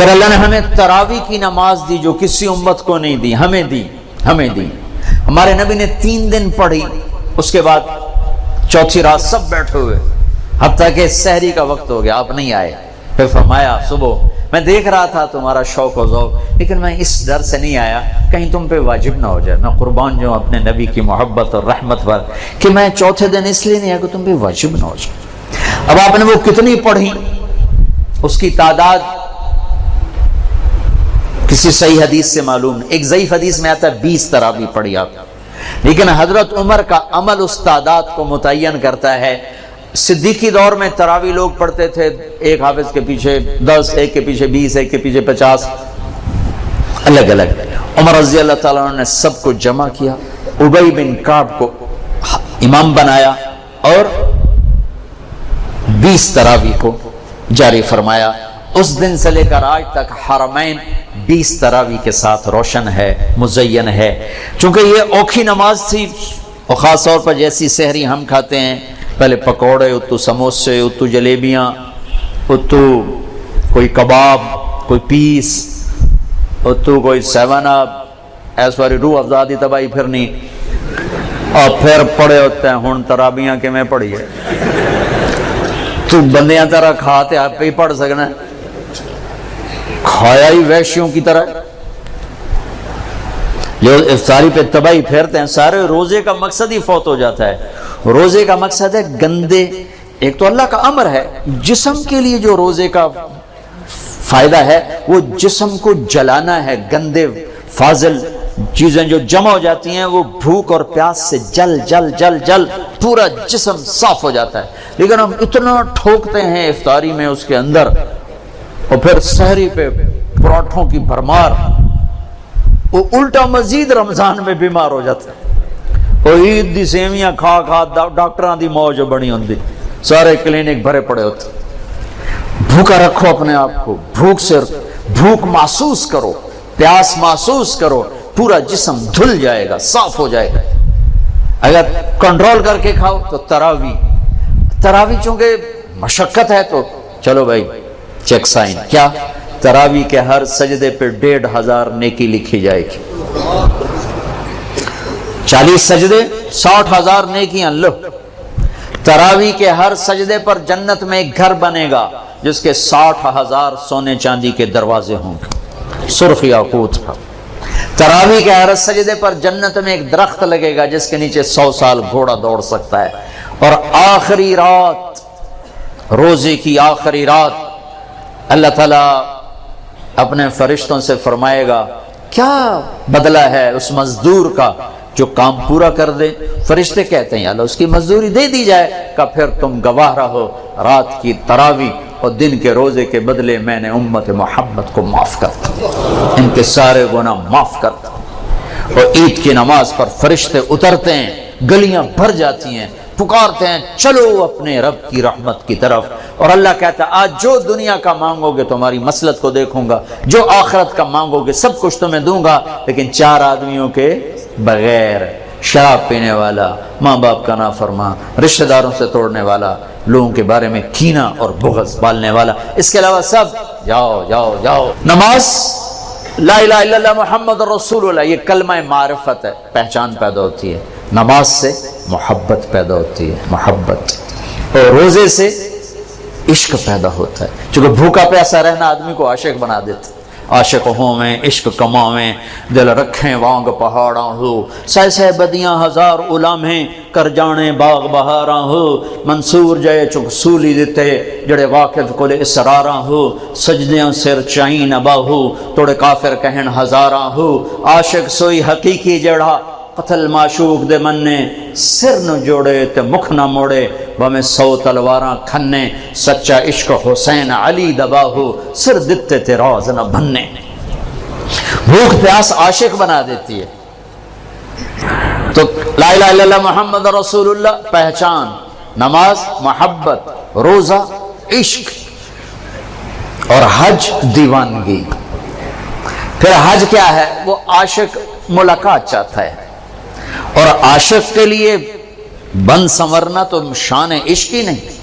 پھر اللہ نے ہمیں تراویح کی نماز دی جو کسی امت کو نہیں دی، ہمیں دی، ہمیں دی۔ ہمارے نبی نے 3 دن پڑھی، اس کے بعد چوتھی رات سب بیٹھے ہوئے، حتیٰ کہ سحری کا وقت ہو گیا، آپ نہیں آئے۔ پھر فرمایا صبح میں دیکھ رہا تھا تمہارا شوق و ذوق، لیکن میں اس ڈر سے نہیں آیا کہیں تم پہ واجب نہ ہو جائے۔ میں قربان جو اپنے نبی کی محبت اور رحمت پر کہ میں چوتھے دن اس لیے نہیں آیا کہ تم پہ واجب نہ ہو جائے۔ اب آپ نے وہ کتنی پڑھی، اس کی تعداد کسی صحیح حدیث سے معلوم نہیں، ایک ضعیف حدیث میں آتا ہے 20 تراویح پڑھی آپ، لیکن حضرت عمر کا عمل اس تعداد کو متعین کرتا ہے۔ صدیقی دور میں تراویح لوگ پڑھتے تھے، ایک حافظ کے پیچھے 10، ایک کے پیچھے 20، ایک کے پیچھے 50، الگ الگ۔ عمر رضی اللہ تعالیٰ عنہ نے سب کو جمع کیا، ابی بن کعب کو امام بنایا اور 20 تراویح کو جاری فرمایا۔ اس دن سے لے کر آج تک حرمین 20 تراویح کے ساتھ روشن ہے، مزین ہے۔ چونکہ یہ اوکھی نماز تھی، اور خاص طور پر جیسی سحری ہم کھاتے ہیں، پہلے پکوڑے، اتو سموسے، اتو جلیبیاں، اتو کوئی کباب، کوئی پیس، اتو کوئی 7 اپ، ایس واری روح افزادی تباہی پھرنی، اور پھر پڑے ہوتے ہیں ہن ترابیاں کے میں پڑھی ہے تو بندیاں طرح کھاتے آپ پہ ہی پڑھ سکنا ہے، کھایا ہی وحشیوں کی طرح۔ جو افطاری پہ تباہی پھیرتے ہیں، سارے روزے کا مقصد ہی فوت ہو جاتا ہے۔ روزے کا مقصد ہے گندے، ایک تو اللہ کا امر ہے، جسم کے لیے جو روزے کا فائدہ ہے وہ جسم کو جلانا ہے، گندے فاضل چیزیں جو جمع ہو جاتی ہیں وہ بھوک اور پیاس سے جل جل جل جل پورا جسم صاف ہو جاتا ہے۔ لیکن ہم اتنا ٹھوکتے ہیں افطاری میں اس کے اندر، اور پھر سحری پہ پراٹھوں کی بھرمار، وہ الٹا مزید رمضان میں بیمار ہو جاتا ہے۔ اور عید دی سیویاں کھا کھا ڈاکٹراں دی موج بنی ہوندی، سارے کلینک بھرے پڑے ہوتے۔ بھوکا رکھو اپنے آپ کو، بھوک محسوس کرو، پیاس محسوس کرو، پورا جسم دھل جائے گا، صاف ہو جائے گا۔ اگر کنٹرول کر کے کھاؤ تو تراویح چونکہ مشقت ہے تو چلو بھائی چیک سائن، کیا تراویح کے ہر سجدے پہ 1500 نیکی لکھی جائے گی، 40 سجدے 60,000 نیکیاں لو۔ تراویح کے ہر سجدے پر جنت میں ایک گھر بنے گا جس کے 60,000 سونے چاندی کے دروازے ہوں گے، سرخ یاقوت کا۔ تراویح کے ہر سجدے پر جنت میں ایک درخت لگے گا جس کے نیچے 100 سال گھوڑا دوڑ سکتا ہے۔ اور آخری رات، روزے کی آخری رات، اللہ تعالیٰ اپنے فرشتوں سے فرمائے گا کیا بدلہ ہے اس مزدور کا جو کام پورا کر دے؟ فرشتے کہتے ہیں یا اللہ اس کی مزدوری دے دی جائے، کہ پھر تم گواہ رہو رات کی تراویح اور دن کے روزے کے بدلے میں نے امت محمد کو معاف کرتا، ان کے سارے گناہ معاف کرتا۔ اور عید کی نماز پر فرشتے اترتے ہیں، گلیاں بھر جاتی ہیں، پکارتے ہیں چلو اپنے رب کی رحمت کی طرف۔ اور اللہ کہتا ہے آج جو دنیا کا مانگو گے تمہاری مسلط کو دیکھوں گا، جو آخرت کا مانگو گے سب کچھ تمہیں دوں گا، لیکن 4 آدمیوں کے بغیر، شراب پینے والا، ماں باپ کا نافرمان، رشتہ داروں سے توڑنے والا، لوگوں کے بارے میں کینہ اور بغض پالنے والا، اس کے علاوہ سب جاؤ جاؤ جاؤ۔ نماز لا الہ الا اللہ محمد رسول اللہ، یہ کلمہ معرفت ہے، پہچان پیدا ہوتی ہے۔ نماز سے محبت پیدا ہوتی ہے، محبت، اور روزے سے عشق پیدا ہوتا ہے، چونکہ بھوکا پیاسا رہنا آدمی کو عاشق بنا دیتا ہے۔ عاشق ہوں میں عشق کماویں، دل رکھیں وانگ پہاڑاں ہو، سہ سہ بدیاں ہزار علامیں کر جانے باغ بہاراں ہو، منصور جے چک سولی دیتے جڑے واقف کل اسراراں ہو، سجدیاں سر چائیں نبا ہو توڑے کافر کہن ہزاراں ہو، عاشق سوئی حقیقی جڑا قتل معشوق دے مننے، سر نہ جوڑے تے مکھ نہ موڑے، بہمیں 100 تلواراں کھنے، سچا عشق حسین علی دبا ہو، سر دتے تے راز نہ بھننے۔ بھوک پیاس عاشق بنا دیتی ہے۔ تو لا الہ الا اللہ محمد رسول اللہ پہچان، نماز محبت، روزہ عشق، اور حج دیوانگی۔ پھر حج کیا ہے؟ وہ عاشق ملاقات چاہتا ہے، اور عاشق کے لیے بن سنورنا تو شان عشق ہی نہیں،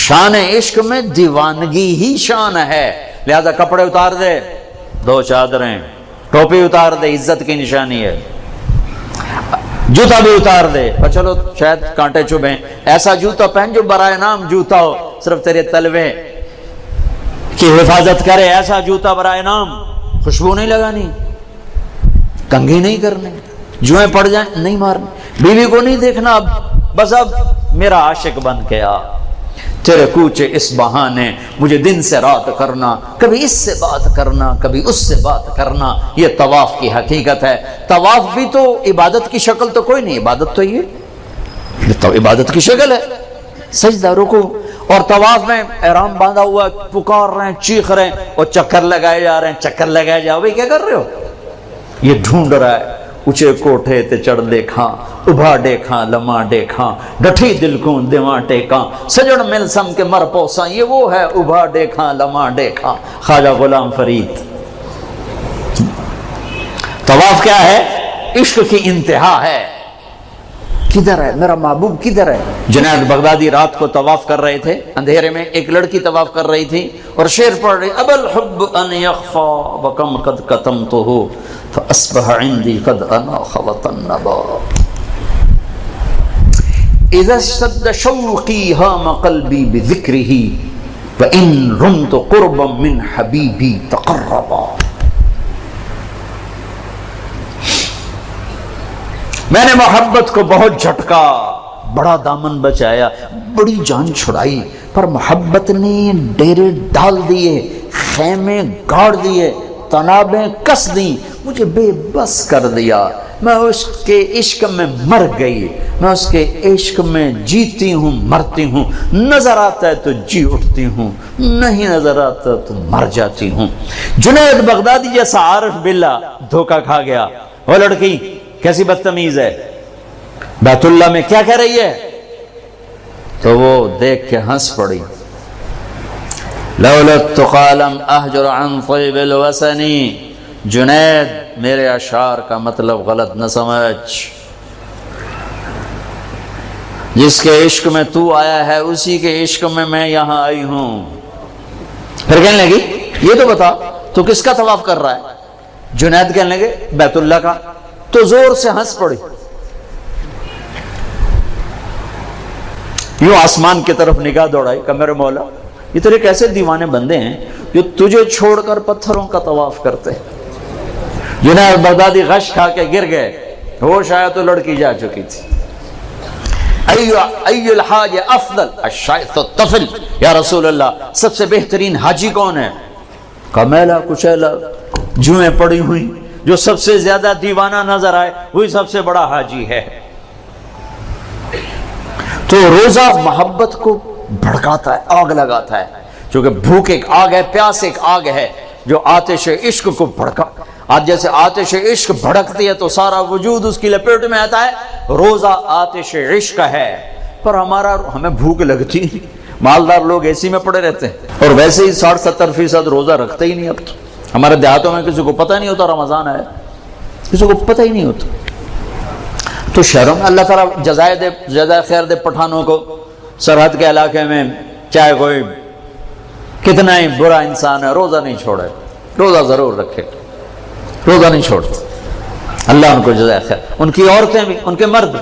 شان عشق میں دیوانگی ہی شان ہے۔ لہذا کپڑے اتار دے، 2 چادریں، ٹوپی اتار دے، عزت کی نشانی ہے، جوتا بھی اتار دے، اور چلو شاید کانٹے چبھیں، ایسا جوتا پہن جو برائے نام جوتا ہو، صرف تیرے تلوے کی حفاظت کرے، ایسا جوتا برائے نام، خوشبو نہیں لگانی، کنگھی نہیں کرنے، جوئیں پڑ جائیں نہیں مارنے، بیوی کو نہیں دیکھنا اب بس اب میرا عاشق بن کے آ، تیرے کوچے اس بہانے مجھے دن سے رات کرنا، کبھی اس سے بات کرنا کبھی اس سے بات کرنا، یہ طواف کی حقیقت ہے۔ طواف بھی تو عبادت کی شکل تو کوئی نہیں، عبادت تو یہ تو عبادت کی شکل ہے، سجدہ رکوع، اور طواف میں احرام باندھا ہوا پکار رہے ہیں، چیخ رہے ہیں، اور چکر لگائے جا رہے ہیں، چکر لگائے جاؤ، بھائی کیا کر رہے ہو؟ یہ ڈھونڈ رہا ہے، اچھے کوٹھے تے چڑھ دیکھاں، ابھا دیکھاں لمحہ دیکھاں، ڈٹھی دل کو دیواں ٹیکاں، سجڑ مل سم کے مر پوساں، یہ وہ ہے ابھا دیکھاں لمحہ دیکھاں، خواجہ غلام فرید۔ طواف کیا ہے؟ عشق کی انتہا ہے، کدھر ہے میرا محبوب، کدھر ہے؟ جنید بغدادی رات کو طواف کر رہے تھے، اندھیرے میں ایک لڑکی طواف کر رہی تھی اور شعر پڑھ رہی، اب الحب ان یخفا وکم قد کتمتہ فاصبح عندی قد اناخ وطنبا، اذا اشتد شوقی ہام قلبی بذکرہ وان رمت قربا من حبیبی تقربا۔ میں نے محبت کو بہت جھٹکا، بڑا دامن بچایا، بڑی جان چھڑائی، پر محبت نے ڈیرے ڈال دیے، خیمے گاڑ دیے، تنابیں کس دیں، مجھے بے بس کر دیا، میں اس کے عشق میں مر گئی، میں اس کے عشق میں جیتی ہوں مرتی ہوں، نظر آتا ہے تو جی اٹھتی ہوں، نہیں نظر آتا تو مر جاتی ہوں۔ جنید بغدادی جیسا عارف باللہ دھوکہ کھا گیا، وہ لڑکی کیسی بدتمیز ہے، بیت اللہ میں کیا کہہ رہی ہے، تو وہ دیکھ کے ہنس پڑی، لولا التقى لم احجر عن طيب الوسن، جنید میرے اشعار کا مطلب غلط نہ سمجھ، جس کے عشق میں تو آیا ہے اسی کے عشق میں یہاں آئی ہوں۔ پھر کہنے لگی یہ تو بتا تو کس کا طواف کر رہا ہے؟ جنید کہنے لگے بیت اللہ کا، تو زور سے ہنس پڑی، یوں آسمان کی طرف نگاہ دوڑائی کہ میرے مولا یہ تیرے کیسے دیوانے بندے ہیں جو تجھے چھوڑ کر پتھروں کا طواف کرتے ہیں۔ جنید بغدادی غش کھا کے گر گئے، ہوش آیا تو لڑکی جا چکی تھی۔ ای الحاج افضل الشیخ الطفل، یا رسول اللہ سب سے بہترین حاجی کون ہے؟ کمیلا کچیلا جوئیں پڑی ہوئی، جو سب سے زیادہ دیوانہ نظر آئے وہی سب سے بڑا حاجی ہے۔ تو روزہ محبت کو بھڑکاتا ہے، آگ لگاتا ہے، چونکہ بھوک ایک آگ ہے، پیاس ایک آگ ہے جو آتش عشق کو بھڑکا، آج جیسے آتش عشق بھڑکتی ہے تو سارا وجود اس کی لپیٹ میں آتا ہے، روزہ آتش عشق ہے، پر ہمیں بھوک لگتی، مالدار لوگ اے سی میں پڑے رہتے ہیں، اور ویسے ہی 60-70% روزہ رکھتے ہی نہیں۔ اب تو ہمارے دیہاتوں میں کسی کو پتہ نہیں ہوتا رمضان ہے، کسی کو پتہ ہی نہیں ہوتا، تو شہروں میں اللہ تعالیٰ جزائے خیر دے پٹھانوں کو، سرحد کے علاقے میں چاہے کوئی کتنا ہی برا انسان ہے روزہ نہیں چھوڑے، روزہ ضرور رکھے، روزہ نہیں چھوڑتے، اللہ ان کو جزائے خیر، ان کی عورتیں بھی، ان کے مرد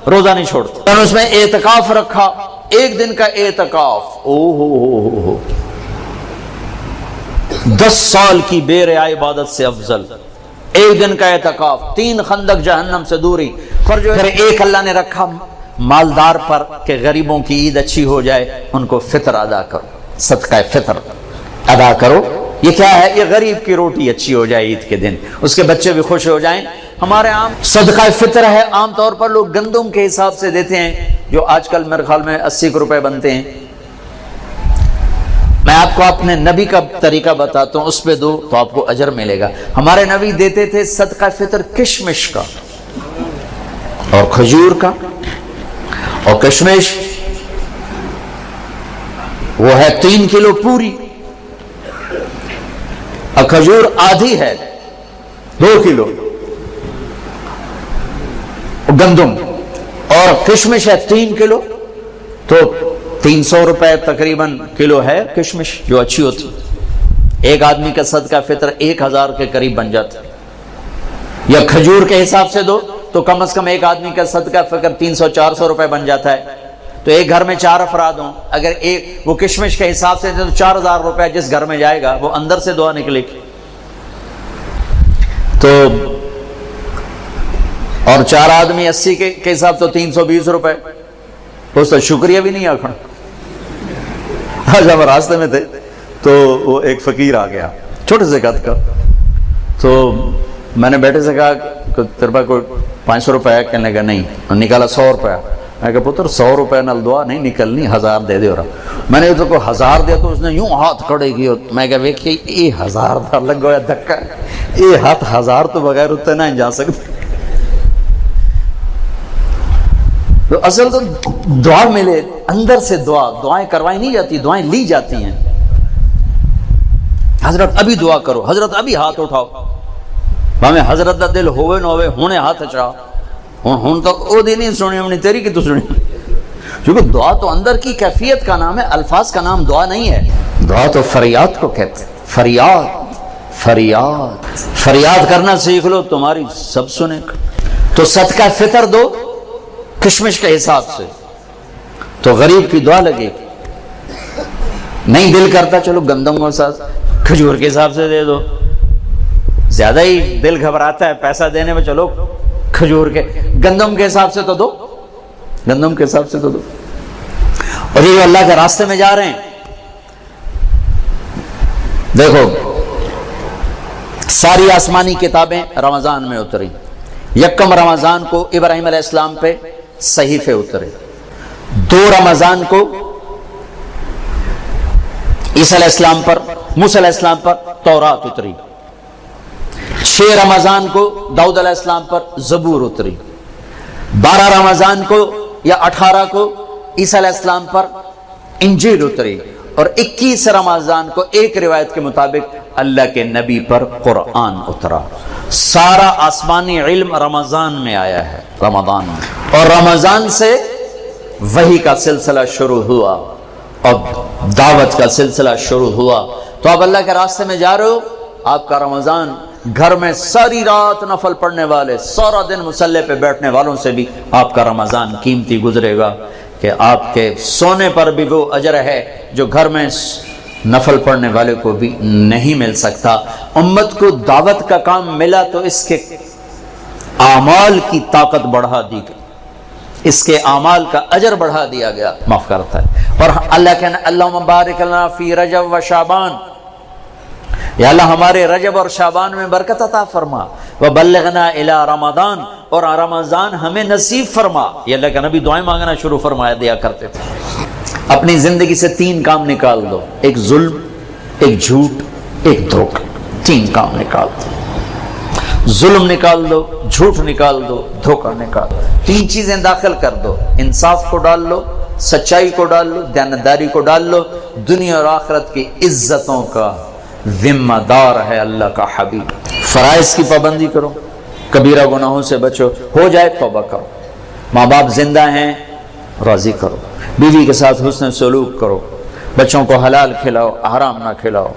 روزہ نہیں چھوڑتے۔ انہوں نے اس میں اعتکاف رکھا، ایک دن کا اعتکاف، 10 سال کی بے ریا عبادت سے افضل ایک دن کا اعتکاف، 3 خندق جہنم سے دوری، پر جو ایک اللہ نے رکھا مالدار پر کہ غریبوں کی عید اچھی ہو جائے، ان کو فطر ادا کرو، صدقہ فطر ادا کرو۔ یہ کیا ہے؟ یہ غریب کی روٹی اچھی ہو جائے عید کے دن، اس کے بچے بھی خوش ہو جائیں۔ ہمارے عام صدقہ فطر ہے، عام طور پر لوگ گندم کے حساب سے دیتے ہیں، جو آج کل میرے خیال میں 80 روپے بنتے ہیں۔ میں آپ کو اپنے نبی کا طریقہ بتاتا ہوں، اس پہ دو تو آپ کو اجر ملے گا۔ ہمارے نبی دیتے تھے صدقہ فطر کشمش کا اور کھجور کا، اور کشمش وہ ہے 3 کلو پوری، اور کھجور آدھی ہے 2 کلو گندم، اور کشمش ہے 3 کلو، تو 300 روپے تقریباً کلو ہے کشمش جو اچھی ہوتی۔ ایک آدمی کا صدقہ فطر 1000 کے قریب بن جاتا ہے، یا کھجور کے حساب سے دو تو کم از کم ایک آدمی کا صدقہ فطر 300-400 روپے بن جاتا ہے۔ تو ایک گھر میں 4 افراد ہوں، اگر ایک وہ کشمش کے حساب سے دے تو 4000 روپے جس گھر میں جائے گا وہ اندر سے دعا نکلے گی۔ تو اور 4 آدمی 80 کے حساب تو 320 روپے، اس تو شکریہ بھی نہیں آکھنا۔ آج ہم راستے میں تھے تو وہ ایک فقیر آ گیا چھوٹے سے قد کا، تو میں نے بیٹے سے کہا کہ تیرے پاس کوئی 500 روپے ہے؟ کہنے لگا نہیں، نکالا 100 روپے۔ میں کہا پتر 100 روپے نال دعا نہیں نکلنی، 1000 دے دے۔ میں نے تو کو 1000 دیا تو اس نے یوں ہاتھ کھڑے کیے، میں کہا ویکھیے یہ 1000 دا لگ گیا دھکا، یہ ہاتھ 1000 تو بغیر اتنے نہ جا سکتے۔ تو اصل تو دعا ملے اندر سے، دعائیں کروائی نہیں جاتی، دعائیں لی جاتی ہیں۔ حضرت ابھی دعا کرو، حضرت ابھی ہاتھ اٹھاؤ، ہمیں حضرت دا دل ہوئے نہ ہوئے ہونے ہاتھ اچھا ہوں تو او دی نہیں سنی ہم نے تیری کی تو سنی، کیونکہ دعا تو اندر کی کیفیت کا نام ہے، الفاظ کا نام دعا نہیں ہے۔ دعا تو فریاد کو کہتے ہیں، فریاد فریاد فریاد کرنا سیکھ لو تمہاری سب سنے گا۔ تو صدقہ فطر دو کشمش کے حساب سے تو غریب کی دعا لگے گی۔ نہیں دل کرتا چلو گندم کے ساتھ کھجور کے حساب سے دے دو، زیادہ ہی دل گھبراتا ہے پیسہ دینے میں، چلو کھجور کے گندم کے حساب سے تو دو، گندم کے حساب سے تو دو۔ اور یہ اللہ کے راستے میں جا رہے ہیں، دیکھو ساری آسمانی کتابیں رمضان میں اتری، یکم رمضان کو ابراہیم علیہ السلام پہ صحیفے اترے، 2 رمضان کو عیسیٰ علیہ السلام پر، موسیٰ علیہ السلام پر تورات اتری، 6 رمضان کو داؤد علیہ السلام پر زبور اتری، 12 رمضان کو یا 18 کو عیسیٰ علیہ السلام پر انجیل اتری، اور 21 رمضان کو ایک روایت کے مطابق اللہ کے نبی پر قرآن اترا۔ سارا آسمانی علم رمضان میں آیا ہے، رمضان میں، اور رمضان سے وحی کا سلسلہ شروع ہوا، اب دعوت کا سلسلہ شروع ہوا۔ تو آپ اللہ کے راستے میں جا رہے ہو، آپ کا رمضان گھر میں ساری رات نفل پڑھنے والے، سارا دن مصلی پہ بیٹھنے والوں سے بھی آپ کا رمضان قیمتی گزرے گا، کہ آپ کے سونے پر بھی وہ اجر ہے جو گھر میں نفل پڑھنے والے کو بھی نہیں مل سکتا۔ امت کو دعوت کا کام ملا تو اس کے اعمال کی طاقت بڑھا دی گئی، اس کے اعمال کا اجر بڑھا دیا گیا، معاف کرتا ہے۔ اور اللہ کہنا اللہم بارک لنا فی رجب و شعبان، یا اللہ ہمارے رجب اور شعبان میں برکت عطا فرما، وبلغنا الی رمضان، اور رمضان ہمیں نصیب فرما۔ یہ اللہ کا نبی دعائیں مانگنا شروع فرمایا دیا کرتے تھے۔ اپنی زندگی سے 3 کام نکال دو، ایک ظلم، ایک جھوٹ، ایک دھوکہ، 3 کام نکال دو۔ ظلم نکال دو، جھوٹ نکال دو، دھوکہ نکال دو، 3 چیزیں داخل کر دو، انصاف کو ڈال لو، سچائی کو ڈال لو، دیانتداری کو ڈال لو۔ دنیا اور آخرت کی عزتوں کا ذمہ دار ہے اللہ کا حبیب۔ فرائض کی پابندی کرو، کبیرہ گناہوں سے بچو، ہو جائے توبہ کرو، ماں باپ زندہ ہیں راضی کرو، بیوی کے ساتھ حسن سلوک کرو، بچوں کو حلال کھلاؤ، حرام نہ کھلاؤ،